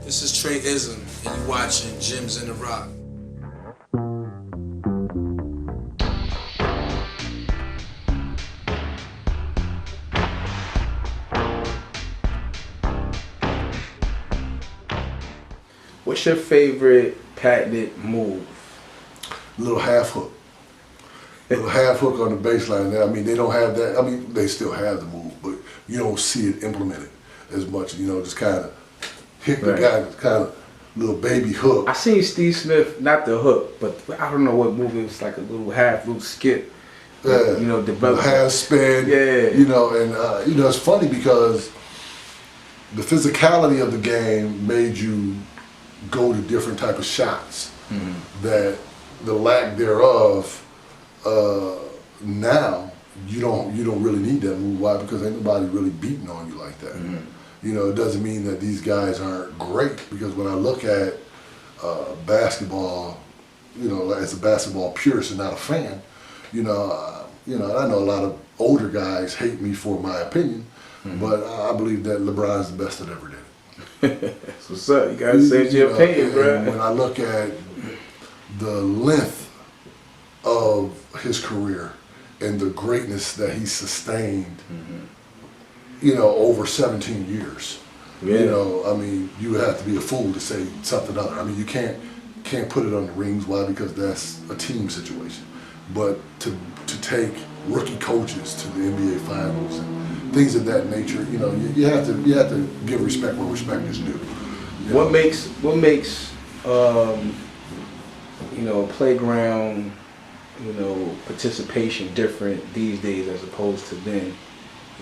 This is Trayezim, and you watching Gems in the Rock. What's your favorite patented move? Little half hook. Little half hook on the baseline there. I mean, they don't have that. I mean, they still have the move, but you don't see it implemented as much. You know, just kind of hit the guy, kind of little baby hook. I seen Steve Smith, not the hook, but I don't know what move it was, like a little skip. Yeah, you know, develop half spin. Yeah, you know, and you know, it's funny because the physicality of the game made you go to different type of shots that the lack thereof now you don't really need that move. Why? Because ain't nobody really beating on you like that. You know, it doesn't mean that these guys aren't great, because when I look at basketball, you know, as a basketball purist and not a fan, you know, I know a lot of older guys hate me for my opinion, but I believe that LeBron's the best that ever did it. That's what's up. You gotta say your opinion, bro. When I look at the length of his career and the greatness that he sustained, you know, over 17 years, you know, I mean, you would have to be a fool to say something other. I mean, you can't put it on the rings. Why? Because that's a team situation. But to take rookie coaches to the NBA Finals and things of that nature, you know, you have to give respect where respect is due. What makes you know, playground, you know, participation different these days as opposed to then?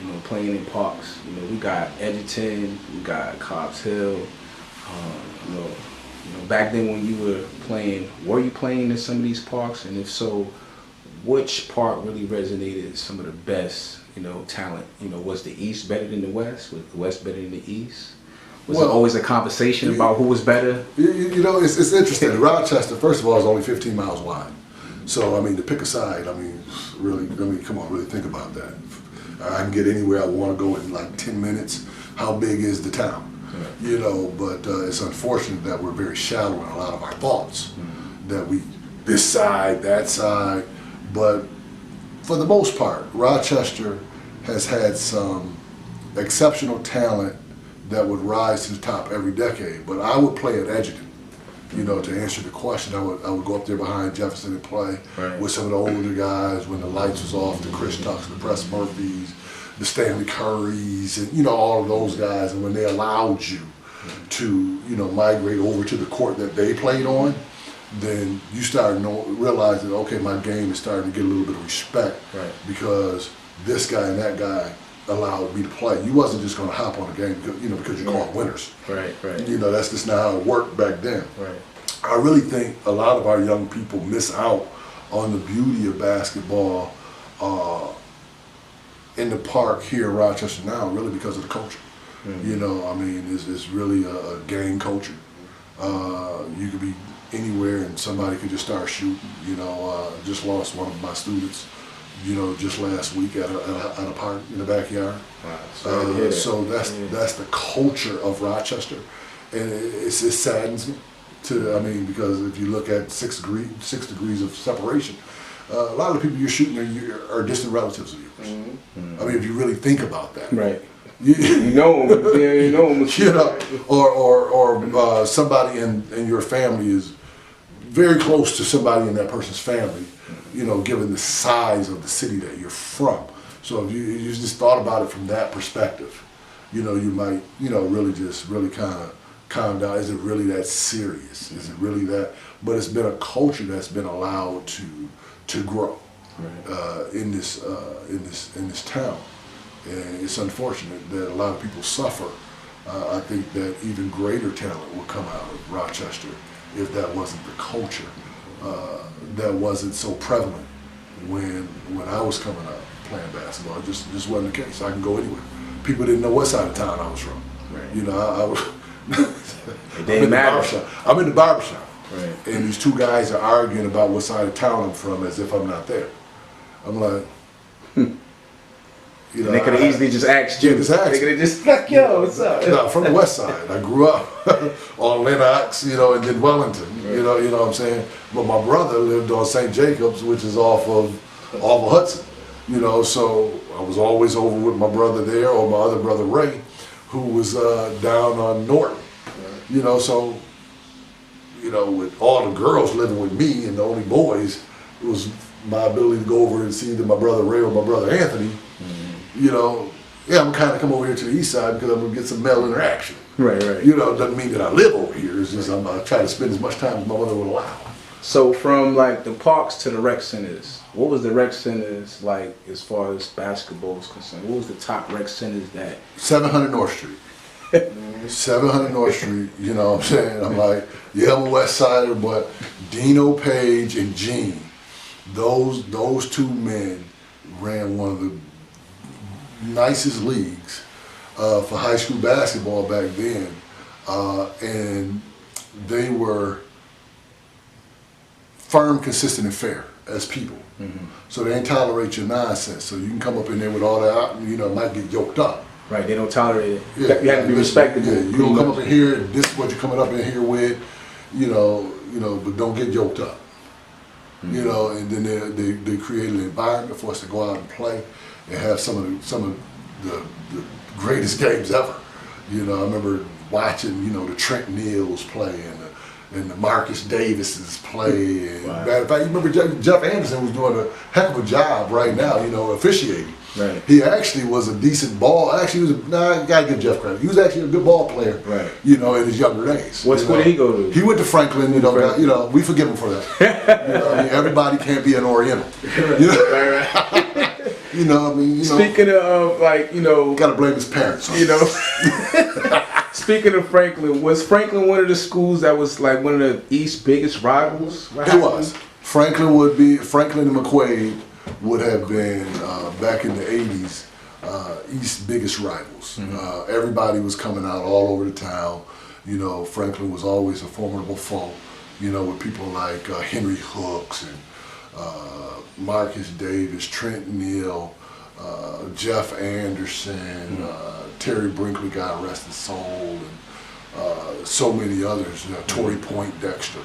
You know, playing in parks. You know, we got Edgerton, we got Cobbs Hill. You know, back then when you were you playing in some of these parks? And if so, which park really resonated some of the best, you know, talent? You know, was the East better than the West? Was the West better than the East? Was it always a conversation about who was better? You know, it's interesting. Rochester, first of all, is only 15 miles wide. So, I mean, to pick a side, I mean, really, come on, really think about that. I can get anywhere I want to go in like 10 minutes. How big is the town? You know, but it's unfortunate that we're very shallow in a lot of our thoughts. That we, this side, that side. But for the most part, Rochester has had some exceptional talent that would rise to the top every decade. But I would play at Edgerton. You know, to answer the question, I would go up there behind Jefferson and play with some of the older guys when the lights was off, the Chris Tucks, the Press Murphys, the Stanley Currys, and, you know, all of those guys. And when they allowed you to, you know, migrate over to the court that they played on, then you started realizing, okay, my game is starting to get a little bit of respect because this guy and that guy allowed me to play. You wasn't just going to hop on a game because, you know, because you called winners. You know, that's just not how it worked back then. I really think a lot of our young people miss out on the beauty of basketball in the park here in Rochester now, really because of the culture. You know, I mean, it's really a game culture. You could be anywhere and somebody could just start shooting. You know, just lost one of my students, you know, just last week at a park in the backyard. So that's the culture of Rochester, and it saddens me I mean, because if you look at 6 degrees of separation, a lot of the people you're shooting are distant relatives of yours. I mean, if you really think about that, you know them, you know, or somebody in your family is very close to somebody in that person's family, you know, given the size of the city that you're from. So if you just thought about it from that perspective, you know, you might, you know, really kind of calm down. Is it really that serious? Is it really that? But it's been a culture that's been allowed to grow in this town, and it's unfortunate that a lot of people suffer. I think that even greater talent will come out of Rochester if that wasn't the culture that wasn't so prevalent when I was coming up playing basketball. It just wasn't the case. I can go anywhere. People didn't know what side of town I was from. You know, I was. I'm in the barbershop. And these two guys are arguing about what side of town I'm from as if I'm not there. I'm like, You know, and they could have easily just asked you. Yeah, just asked. They could have just like, yo, what's up? No, from the West Side. I grew up on Lenox, you know, and then Wellington. Right. You know what I'm saying. But my brother lived on St. Jacobs, which is off of Hudson. You know, so I was always over with my brother there, or my other brother Ray, who was down on Norton. Right. You know, so you know, with all the girls living with me and the only boys, it was my ability to go over and see either my brother Ray or my brother Anthony. You know, yeah, I'm kind of come over here to the east side because I'm gonna get some male interaction. Right, right. You know, it doesn't mean that I live over here. It's just I'm trying to spend as much time as my mother would allow. So from like the parks to the rec centers, what was the rec centers like as far as basketball is concerned? What was the top rec centers that? 700 North Street. 700 North Street, you know what I'm saying? I'm like, yeah, I'm a West Sider, but Dino Page and Gene, those two men ran one of the nicest leagues for high school basketball back then, and they were firm, consistent, and fair as people. Mm-hmm. So they ain't tolerate your nonsense. So you can come up in there with all that, you know, it might get yoked up. Right, they don't tolerate it. Yeah, you have to be respectable. Yeah, you don't come up in here, this is what you're coming up in here with, you know, but don't get yoked up. Mm-hmm. You know, and then they created an environment for us to go out and play and have some of the greatest games ever. You know, I remember watching, you know, the Trenton Jrs play and the Marcus Davises play. And wow. Matter of fact, you remember Jeff Anderson was doing a heck of a job right now, you know, officiating. Right. He actually was a decent ball. Actually, you gotta give Jeff credit. He was actually a good ball player. Right. You know, in his younger days. What school did he go to? He went to Franklin. You know, we forgive him for that. You know, I mean, everybody can't be an Oriental. You know? Right. You know, I mean, you know. Speaking of, like, you know, gotta blame his parents. You know. Speaking of Franklin, was Franklin one of the schools that was like one of the East's biggest rivals? It was. Franklin and McQuaid would have been, back in the 80s, East's biggest rivals. Mm-hmm. Everybody was coming out all over the town. You know, Franklin was always a formidable foe, you know, with people like Henry Hooks and Marcus Davis, Trenton Jr, Jeff Anderson, Terry Brinkley, God rest his soul, and so many others, Torrey Point Dexter,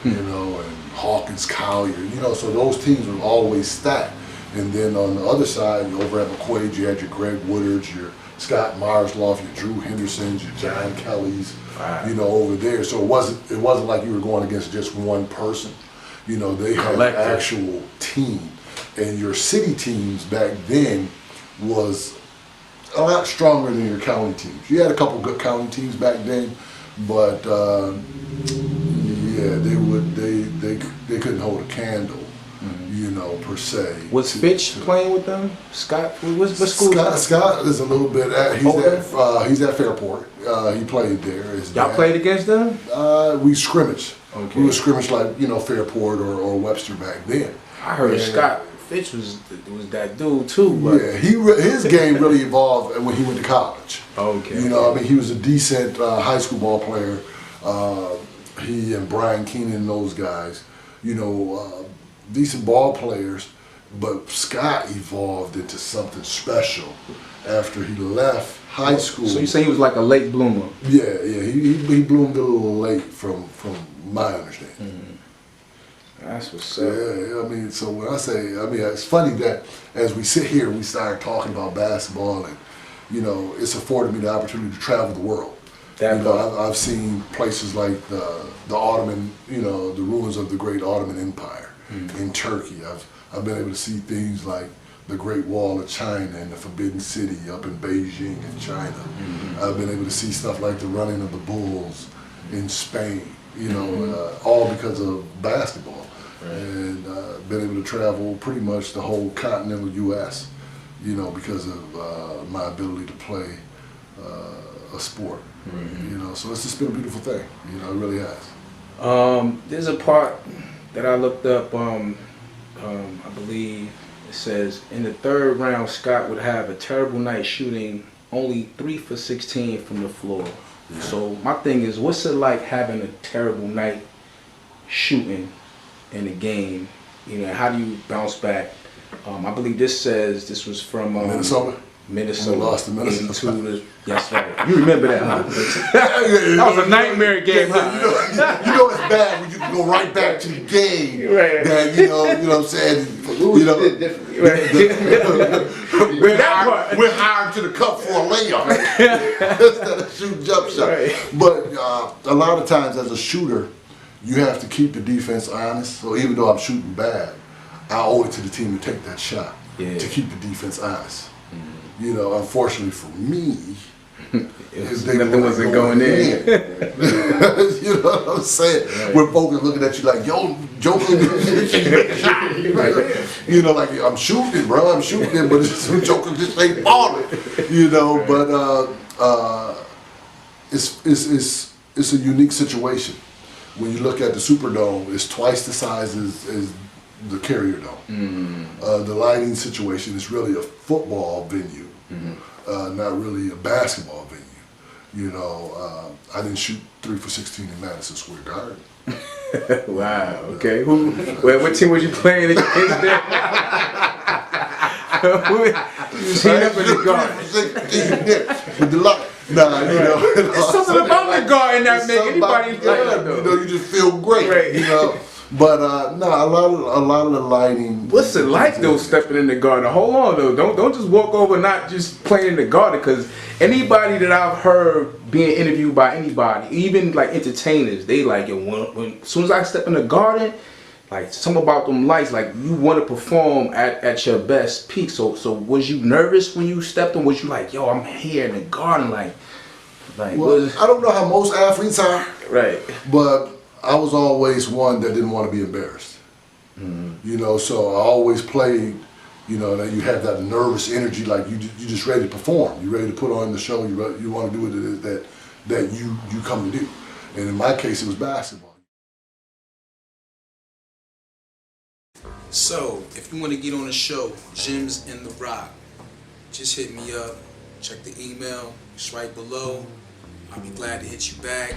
you know, and Hawkins Collier, you know, so those teams were always stacked. And then on the other side, over at McQuaid, you had your Greg Woodards, your Scott Marsloff, your Drew Hendersons, your John Kellys, you know, over there. So it wasn't like you were going against just one person. You know, they had an actual team. And your city teams back then was a lot stronger than your county teams. You had a couple good county teams back then, but yeah, they couldn't hold a candle, you know, per se. Was Fitch playing with them? Scott, what school? Scott is a little bit. He's at Fairport. He played there. Y'all played against them? We scrimmaged. Okay. We were scrimmaged like, you know, Fairport or Webster back then. I heard Scott Fitch was that dude too. But yeah, his game really evolved when he went to college. Okay. You know, I mean, he was a decent high school ball player. He and Brian Keenan and those guys, you know, decent ball players. But Scott evolved into something special after he left high school. So you say he was like a late bloomer? Yeah, he bloomed a little late from my understanding. Mm-hmm. That's what's up. Yeah, I mean, so when I say, I mean, it's funny that as we sit here, we start talking about basketball, and you know, it's afforded me the opportunity to travel the world. You know, I've seen places like the Ottoman, you know, the ruins of the great Ottoman Empire in Turkey. I've been able to see things like the Great Wall of China and the Forbidden City up in Beijing in China. Mm-hmm. I've been able to see stuff like the running of the bulls in Spain. You know, all because of basketball. Right. And been able to travel pretty much the whole continental U.S., you know, because of my ability to play a sport. Mm-hmm. You know, so it's just been a beautiful thing. You know, it really has. There's a part that I looked up, I believe it says, in the third round, Scott would have a terrible night shooting only 3 for 16 from the floor. Yeah. So my thing is, what's it like having a terrible night shooting in a game? You know, how do you bounce back? I believe this says this was from Minnesota. Minnesota. We lost to Minnesota. 82. That's right. You remember that, huh? That was a nightmare game, huh? You know it's bad when you can go right back to the game. Right. That you know what I'm saying. You know, we're hired to the cup for a layup instead of shooting jump shot. Right. But a lot of times as a shooter, you have to keep the defense honest. So even though I'm shooting bad, I owe it to the team to take that shot to keep the defense honest. You know, unfortunately for me, nothing wasn't going in. You know what I'm saying? Right. When folks are looking at you like, yo, Joker, you know, like I'm shooting, bro, I'm shooting, but Joker just ain't balling. You know, but it's a unique situation. When you look at the Superdome, it's twice the size as the Carrier Dome. The lighting situation is really a football venue, not really a basketball venue. You know, I didn't shoot 3 for 16 in Madison Square Garden. Wow. Okay. What team was you playing against there? You seen up in the garden. With the luck. Nah, you know. There's something about the garden that make anybody feel good, though. You know, you just feel great. Right. You know. But a lot of the lighting. What's it like though, stepping in the garden? Hold on though, don't just walk over, not just playing in the garden. Because anybody that I've heard being interviewed by anybody, even like entertainers, they like it when as soon as I step in the garden, like something about them lights, like you want to perform at your best peak. So was you nervous when you stepped in? Was you like, yo, I'm here in the garden, like well, I don't know how most athletes are, right? But I was always one that didn't want to be embarrassed. You know, so I always played, you know, that you have that nervous energy, like you just ready to perform. You're ready to put on the show. You want to do what it is that you come to do. And in my case, it was basketball. So, if you want to get on the show, Gems in the Rock, just hit me up. Check the email. It's right below. I'll be glad to hit you back.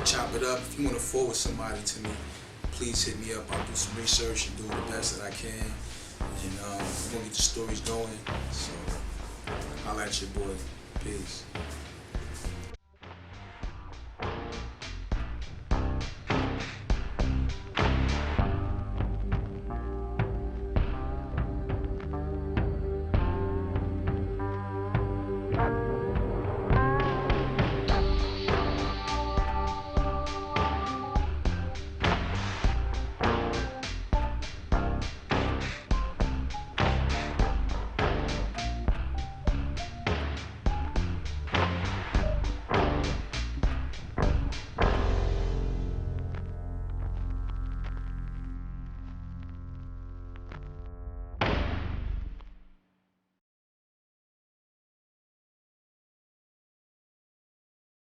Chop it up. If you want to forward somebody to me, please hit me up. I'll do some research and do the best that I can. And we're going to get the stories going. So, holla at your boy. Peace.